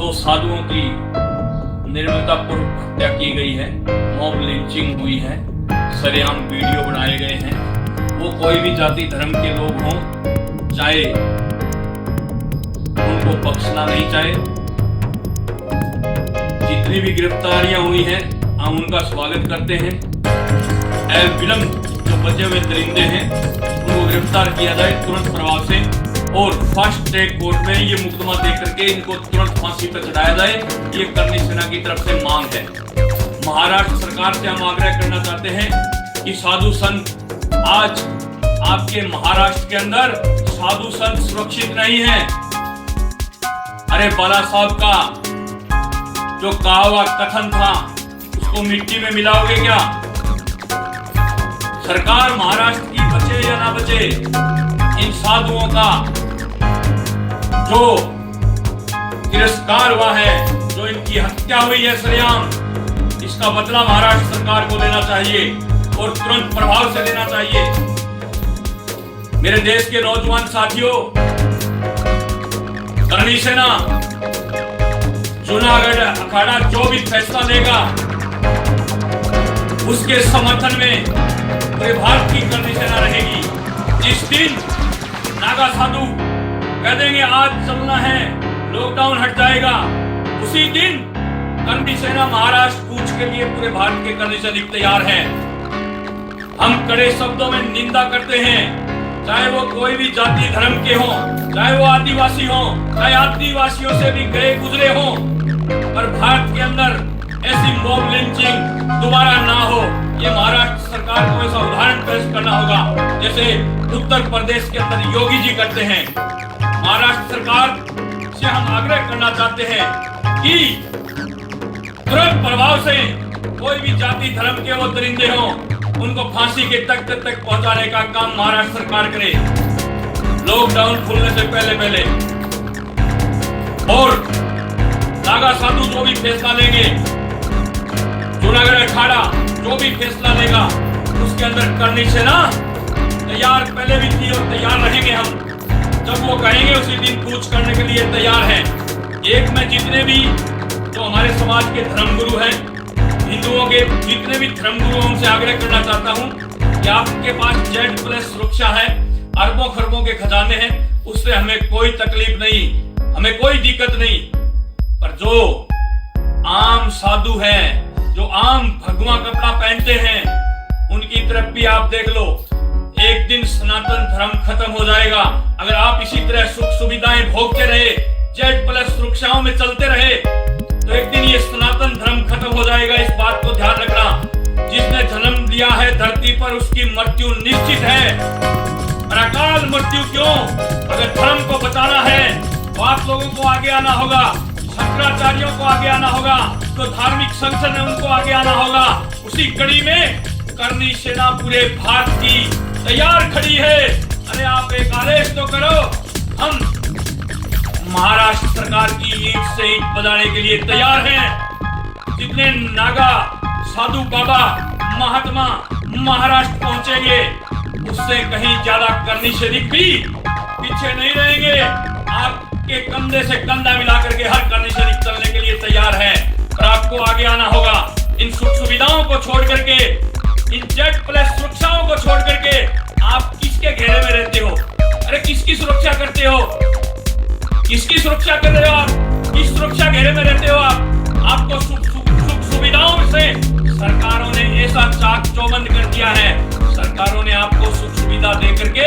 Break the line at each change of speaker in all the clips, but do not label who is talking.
दो साधुओं की निर्ममतापूर्वक हत्या की गई है, मॉब लिंचिंग हुई है, सरेआम वीडियो बनाए गए हैं। वो कोई भी जाति धर्म के लोग हों, चाहे उनको बख्शना नहीं चाहे। जितनी भी गिरफ्तारियां हुई हैं हम उनका स्वागत करते हैं। विलंब जो बचे हुए दरिंदे हैं उनको गिरफ्तार किया जाए तुरंत प्रभाव से, और फास्ट ट्रैक कोर्ट में ये मुकदमा दे करके इनको तुरंत फांसी पर चढ़ाया जाए। ये करनी सेना की तरफ से मांग है। महाराष्ट्र सरकार से हम आग्रह करना चाहते हैं कि साधु संत, आज आपके महाराष्ट्र के अंदर साधु संत सुरक्षित नहीं है। अरे बाला साहब का जो कहा हुआ कथन था उसको मिट्टी में मिलाओगे क्या? सरकार महाराष्ट्र की बचे या ना बचे, इन साधुओं का जो तिरस्कार हुआ है, जो इनकी हत्या हुई है सरेआम, इसका बदला महाराष्ट्र सरकार को लेना चाहिए और तुरंत प्रभाव से लेना चाहिए। मेरे देश के नौजवान साथियों, करनी सेना जूनागढ़ अखाड़ा जो भी फैसला लेगा उसके समर्थन में पूरे भारत की करनी सेना रहेगी। जिस दिन नागा साधु कह देंगे आज चलना है, लॉकडाउन हट जाएगा, उसी दिन करनी सेना महाराष्ट्र कूच के लिए पूरे भारत के करनी सैनिक तैयार हैं। हम कड़े शब्दों में निंदा करते हैं, चाहे वो कोई भी जाति धर्म के हों, चाहे वो आदिवासी हों, चाहे आदिवासियों से भी गए गुजरे हों, पर भारत के अंदर ऐसी मॉब लिंचिंग दोबारा ना हो। ये महाराष्ट्र सरकार को ऐसा उदाहरण पेश करना होगा जैसे उत्तर प्रदेश के अंदर योगी जी करते हैं। महाराष्ट्र सरकार से हम आग्रह करना चाहते हैं कि तुरंत प्रभाव से कोई भी जाति धर्म के वो दरिंदे हों, उनको फांसी के तख्त तक पहुंचाने का काम महाराष्ट्र सरकार करे, लॉकडाउन खुलने से पहले। और नागा साधु जो भी फैसला लेंगे, जूनागढ़ अखाड़ा जो भी फैसला लेगा, उसके अंदर करनी सेना तैयार पहले भी थी और तैयार रहेंगे। हम जब वो कहेंगे उसी दिन कूच करने के लिए तैयार हैं। एक में जितने भी जो हमारे समाज के धर्मगुरु हैं, हिंदुओं के जितने भी धर्मगुरुओं से आग्रह करना चाहता हूं कि आपके पास Z+ सुरक्षा है, अरबों खरबों के खजाने हैं, उससे हमें कोई तकलीफ नहीं, हमें कोई दिक्कत नहीं। पर जो आम साधु हैं, जो आम भगवा कपड़ा पहनते हैं, उनकी तरफ भी आप देख लो। एक दिन सनातन धर्म खत्म हो जाएगा अगर आप इसी तरह सुख सुविधाएं भोगते रहे, Z+ सुरक्षाओं में चलते रहे, तो एक दिन ये सनातन धर्म खत्म हो जाएगा। इस बात को ध्यान रखना। जिसने जन्म लिया है धरती पर उसकी मृत्यु निश्चित है, और अकाल मृत्यु क्यों? अगर धर्म को बचाना है तो आप लोगों को आगे आना होगा, शंकराचार्यों को आगे आना होगा, तो धार्मिक संगठन है उनको आगे आना होगा। उसी कड़ी में करनी सेना पूरे भारत की तैयार खड़ी है। अरे आप एक आदेश तो करो। हम महाराष्ट्र सरकार की ईंट से ईंट बजाने के लिए तैयार हैं। जितने नागा साधु बाबा महात्मा महाराष्ट्र पहुंचेंगे, उससे कहीं ज्यादा करनी सैनिक भी पीछे नहीं रहेंगे। आपके कंधे से कंधा मिला करके हर करनी सैनिक चलने के लिए तैयार है, और आपको आगे आना होगा। इन सुख सुविधाओं को छोड़ करके, इन Z+ सुरक्षाओं को छोड़ करके आप किसके घेरे में रहते हो? अरे किसकी सुरक्षा करते हो? किसकी सुरक्षा कर रहे हो आप? किस सुरक्षा घेरे में रहते हो आप? आपको सुख सुविधाओं से सरकारों ने ऐसा चाक चौबंद कर दिया है। सरकारों ने आपको सुख सुविधा दे करके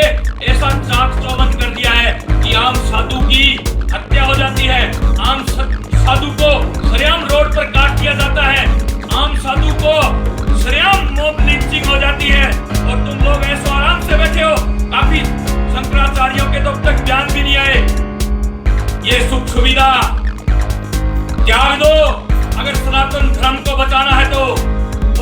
ऐसा चाक चौबंद कर दिया है कि आम साधु की हत्या हो जाती है, आम साधु को सरेआम रोड पर काट दिया जाता है, आम साधु को सरेआम मॉब लिंचिंग हो जाती है, और तुम लोग ऐसे आराम से बैठे हो। काफी शंकराचार्यों के तो अब तक ध्यान भी नहीं आए। ये सुख सुविधा त्याग दो। अगर सनातन धर्म को बचाना है तो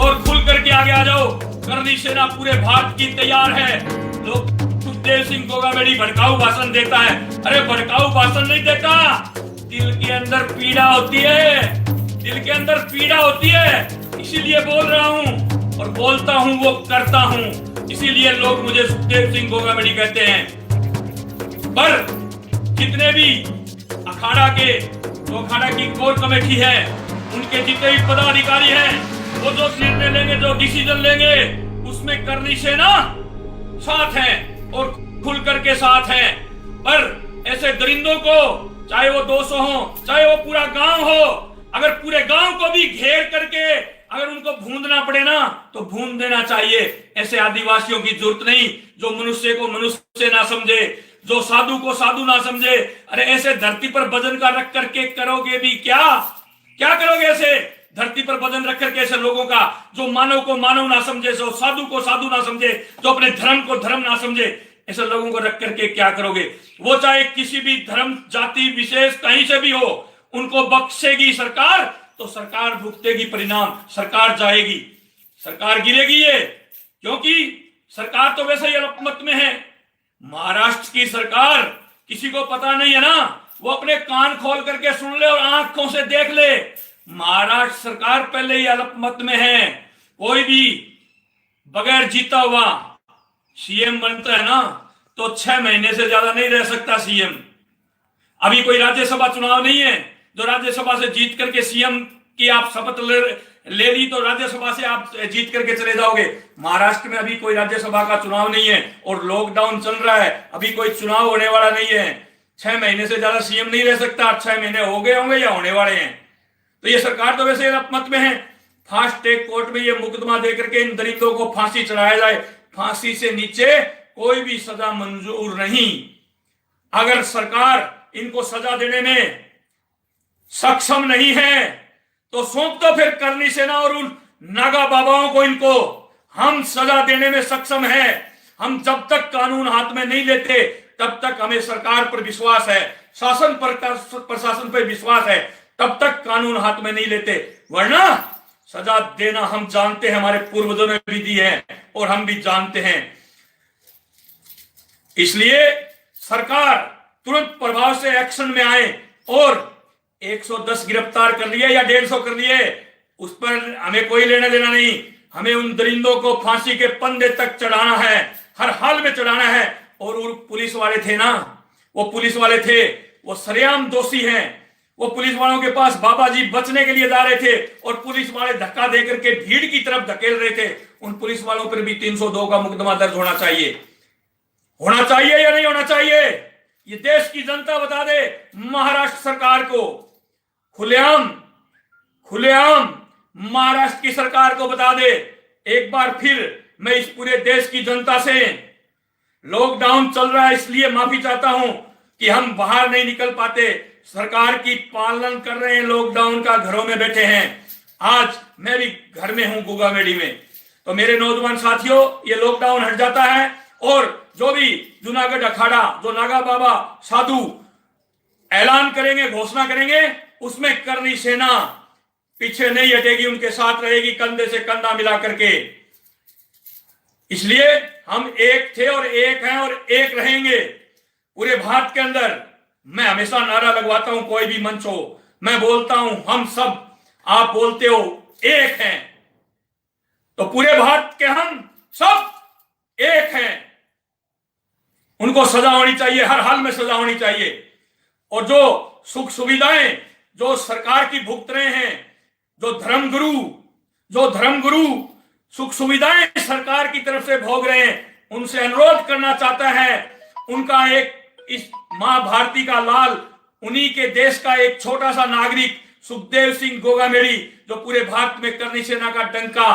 और खुल करके आगे आ जाओ। करनी सेना पूरे भारत की तैयार है। लोग सुखदेव सिंह गोगामेडी भड़काऊ भाषण देता है। अरे भड़काऊ भाषण नहीं देता, दिल के अंदर पीड़ा होती है, दिल के अंदर पीड़ा होती है, इसीलिए बोल रहा हूँ, और बोलता हूँ वो करता हूँ। इसीलिए लोग मुझे सुखदेव सिंह गोगामेडी कहते हैं। पर जितने भी अखाड़ा के जो अखाड़ा की कोर कमेटी है, उनके जितने भी पदाधिकारी हैं, वो जो निर्णय लेंगे, जो डिसीजन लेंगे, उसमें करनी सेना साथ है और खुल करके साथ है। पर ऐसे दरिंदों को, चाहे वो 200 हो, चाहे वो पूरा गांव हो, अगर पूरे गांव को भी घेर करके अगर उनको भूंदना पड़े ना, तो भूंद देना चाहिए। ऐसे आदिवासियों की जरूरत नहीं जो मनुष्य को मनुष्य ना समझे, जो साधु को साधु ना समझे। अरे ऐसे धरती पर वजन का रख करके करोगे भी क्या? क्या करोगे ऐसे धरती पर वजन रख करके ऐसे लोगों का, जो मानव को मानव ना समझे, जो साधु को साधु ना समझे, जो अपने धर्म को धर्म ना समझे, ऐसे लोगों को रख करके क्या करोगे? वो चाहे किसी भी धर्म जाति विशेष कहीं से भी हो, उनको बख्शेगी सरकार तो सरकार भुगतेगी परिणाम, सरकार जाएगी, सरकार गिरेगी ये, क्योंकि सरकार तो वैसे ही अल्पमत में है। महाराष्ट्र की सरकार किसी को पता नहीं है ना, वो अपने कान खोल करके सुन ले और आंखों से देख ले। महाराष्ट्र सरकार पहले ही अल्पमत में है। कोई भी बगैर जीता हुआ सीएम बनता है ना, तो 6 महीने से ज्यादा नहीं रह सकता सीएम। अभी कोई राज्यसभा चुनाव नहीं है जो राज्यसभा से जीत करके सीएम की आप शपथ ले ली तो राज्यसभा से आप जीत करके चले जाओगे। महाराष्ट्र में अभी कोई राज्यसभा का चुनाव नहीं है और लॉकडाउन चल रहा है, अभी कोई चुनाव होने वाला नहीं है। 6 महीने से ज्यादा सीएम नहीं रह सकता। 6 महीने हो गए होंगे या होने वाले हैं। तो ये सरकार तो वैसे अल्पमत में है। फास्ट ट्रैक कोर्ट में ये मुकदमा देकर के इन दलितों को फांसी चढ़ाया जाए, फांसी से नीचे कोई भी सजा मंजूर नहीं। अगर सरकार इनको सजा देने में सक्षम नहीं है तो सौंप दो फिर करनी सेना और उन नागा बाबाओं को। इनको हम सजा देने में सक्षम है। हम जब तक कानून हाथ में नहीं लेते तब तक हमें सरकार पर विश्वास है, शासन पर, प्रशासन पर विश्वास है, तब तक कानून हाथ में नहीं लेते। वरना सजा देना हम जानते हैं, हमारे पूर्वजों ने भी दी है और हम भी जानते हैं। इसलिए सरकार तुरंत प्रभाव से एक्शन में आए और 110 गिरफ्तार कर लिए या 150 कर लिए, उस पर हमें कोई लेना देना नहीं। हमें उन दरिंदों को फांसी के फंदे तक चढ़ाना है, हर हाल में चढ़ाना है। और वो पुलिस वाले थे ना, वो पुलिस वाले थे, वो सरेआम दोषी हैं। वो पुलिस वालों के पास बाबा जी बचने के लिए जा रहे थे और पुलिस वाले धक्का देकर के भीड़ की तरफ धकेल रहे थे। उन पुलिस वालों पर भी 302 का मुकदमा दर्ज होना चाहिए। होना चाहिए या नहीं होना चाहिए? ये देश की जनता बता दे महाराष्ट्र सरकार को। खुलेआम महाराष्ट्र की सरकार को बता दे। एक बार फिर मैं इस पूरे देश की जनता से, लॉकडाउन चल रहा है इसलिए माफी चाहता हूं कि हम बाहर नहीं निकल पाते, सरकार की पालन कर रहे हैं, लॉकडाउन का घरों में बैठे हैं। आज मैं भी घर में हूं गुगामेडी में। तो मेरे नौजवान साथियों, ये लॉकडाउन हट जाता है और जो भी जूनागढ़ अखाड़ा, जो नागा बाबा साधु ऐलान करेंगे, घोषणा करेंगे, उसमें करनी सेना पीछे नहीं हटेगी, उनके साथ रहेगी, कंधे से कंधा मिला करके। इसलिए हम एक थे और एक हैं और एक रहेंगे पूरे भारत के अंदर। मैं हमेशा नारा लगवाता हूं, कोई भी मंच हो, मैं बोलता हूं हम सब, आप बोलते हो एक हैं। तो पूरे भारत के हम सब एक हैं। उनको सजा होनी चाहिए, हर हाल में सजा होनी चाहिए। और जो सुख सुविधाएं जो सरकार की भुगत रहे हैं, जो धर्मगुरु सुख सुविधाएं सरकार की तरफ से भोग रहे हैं, उनसे अनुरोध करना चाहता है, उनका एक, इस मां भारती का लाल, उन्हीं के देश का एक छोटा सा नागरिक सुखदेव सिंह गोगामेडी, जो पूरे भारत में करनी सेना का डंका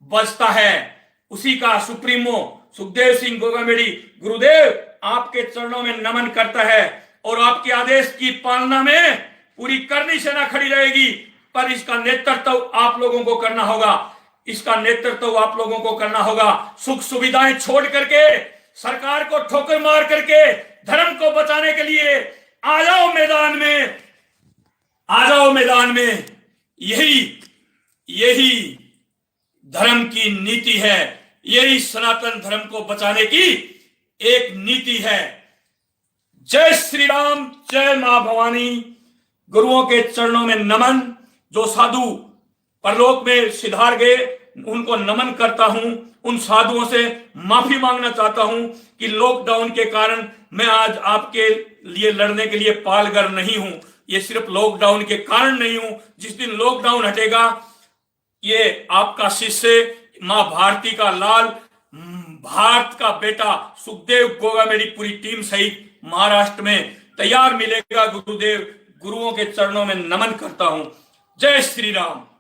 बजता है, उसी का सुप्रीमो सुखदेव सिंह गोगामेडी गुरुदेव आपके चरणों में नमन करता है और आपके आदेश की पालना में पूरी करनी सेना खड़ी रहेगी। पर इसका नेतृत्व आप लोगों को करना होगा, इसका नेतृत्व आप लोगों को करना होगा। सुख सुविधाएं छोड़ करके, सरकार को ठोकर मार करके धर्म को बचाने के लिए आ जाओ मैदान में, आ जाओ मैदान में। यही धर्म की नीति है, यही सनातन धर्म को बचाने की एक नीति है। जय श्री राम, जय मां भवानी। गुरुओं के चरणों में नमन। जो साधु परलोक में सिधार गए, उनको नमन करता हूं। उन साधुओं से माफी मांगना चाहता हूं कि लॉकडाउन के कारण मैं आज आपके लिए लड़ने के लिए पालगर नहीं हूं। ये सिर्फ लॉकडाउन के कारण नहीं हूं। जिस दिन लॉकडाउन हटेगा, ये आपका शिष्य, मां भारती का लाल, भारत का बेटा सुखदेव गोगा, मेरी पूरी टीम सहित महाराष्ट्र में तैयार मिलेगा। गुरुदेव गुरुओं के चरणों में नमन करता हूं। जय श्री राम।